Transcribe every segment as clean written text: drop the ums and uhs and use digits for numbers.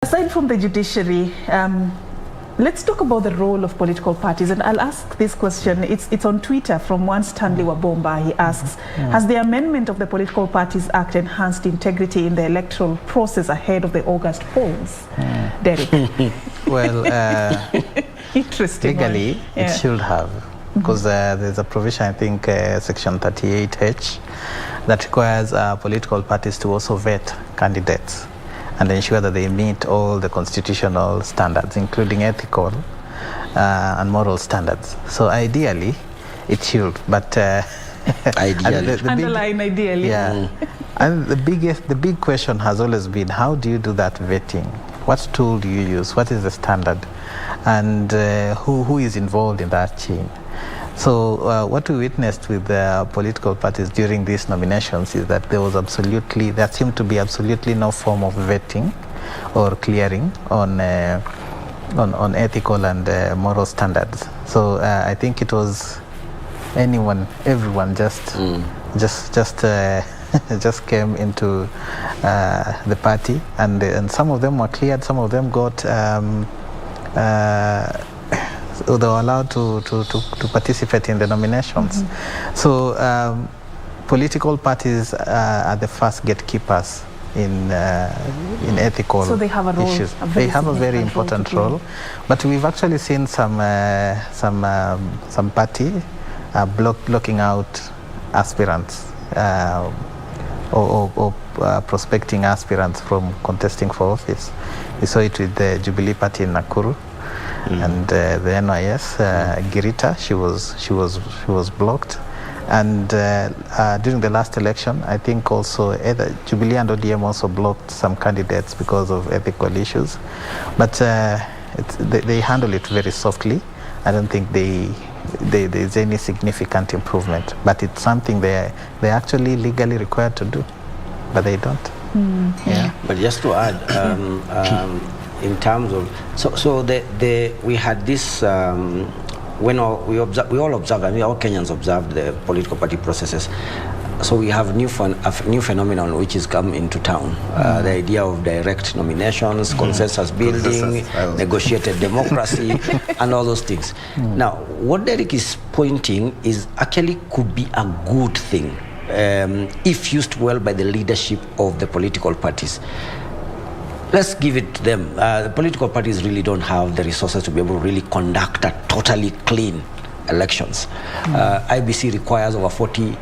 Aside from the judiciary, let's talk about the role of political parties. And I'll ask this question. It's on Twitter from one Stanley Wabomba. He asks, has the amendment of the Political Parties Act enhanced integrity in the electoral process ahead of the August polls? Derrick. Well, interesting. Legally, it should have. Because there's a provision, I think, Section 38H, that requires political parties to also vet candidates and ensure that they meet all the constitutional standards, including ethical and moral standards. So ideally, it should, but ideally, underline ideally. Yeah, and the big question has always been, how do you do that vetting? What tool do you use? What is the standard? And who is involved in that chain? So what we witnessed with the political parties during these nominations is that there seemed to be absolutely no form of vetting or clearing on ethical and moral standards. So I think it was everyone just came into the party, and some of them were cleared, some of them got they were allowed to participate in the nominations. So political parties are the first gatekeepers in ethical so they have a role, issues. They have a very important role. But we've actually seen some party blocking out aspirants or prospecting aspirants from contesting for office. We saw it with the Jubilee Party in Nakuru. And the NYS, Girita, she was blocked, and during the last election, I think also either Jubilee and ODM also blocked some candidates because of ethical issues, but they handle it very softly. I don't think there's any significant improvement, but it's something they're actually legally required to do, but they don't. Yeah. But just to add. In terms of we had this when we all observed, and all Kenyans observed the political party processes. So we have a new phenomenon which has come into town. The idea of direct nominations, consensus building, negotiated democracy, and all those things. Now, what Derrick is pointing is actually could be a good thing if used well by the leadership of the political parties. Let's give it to them. The political parties really don't have the resources to be able to really conduct a totally clean elections. IBC requires over 40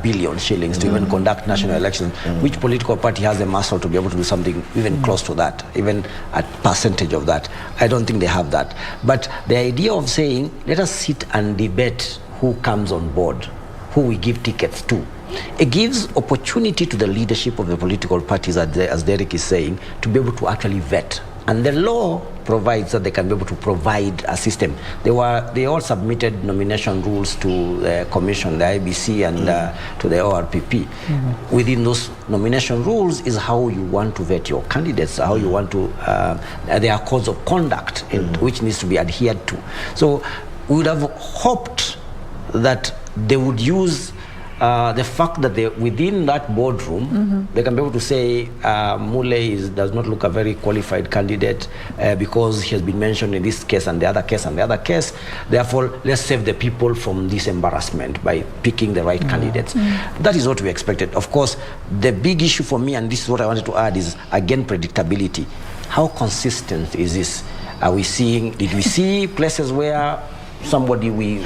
billion shillings to even conduct national elections. Which political party has the muscle to be able to do something even close to that, even a percentage of that? I don't think they have that. But the idea of saying, let us sit and debate who comes on board, who we give tickets to, it gives opportunity to the leadership of the political parties, as Derrick is saying, to be able to actually vet. And the law provides that they can be able to provide a system. They all submitted nomination rules to the commission, the IBC, and to the ORPP. Within those nomination rules is how you want to vet your candidates, how you want to, there are codes of conduct which needs to be adhered to. So we would have hoped that they would use the fact that within that boardroom, they can be able to say Mulee does not look a very qualified candidate because he has been mentioned in this case and the other case and the other case. Therefore, let's save the people from this embarrassment by picking the right candidates. That is what we expected. Of course, the big issue for me, and this is what I wanted to add, is again predictability. How consistent is this? Did we see places where somebody we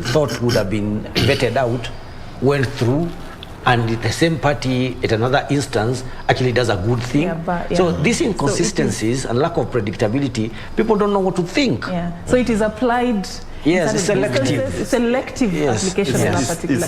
thought would have been vetted out went through, and the same party at another instance actually does a good thing? So these inconsistencies and lack of predictability, people don't know what to think. So it is applied. Yes, it's selective. Selective application of a particular.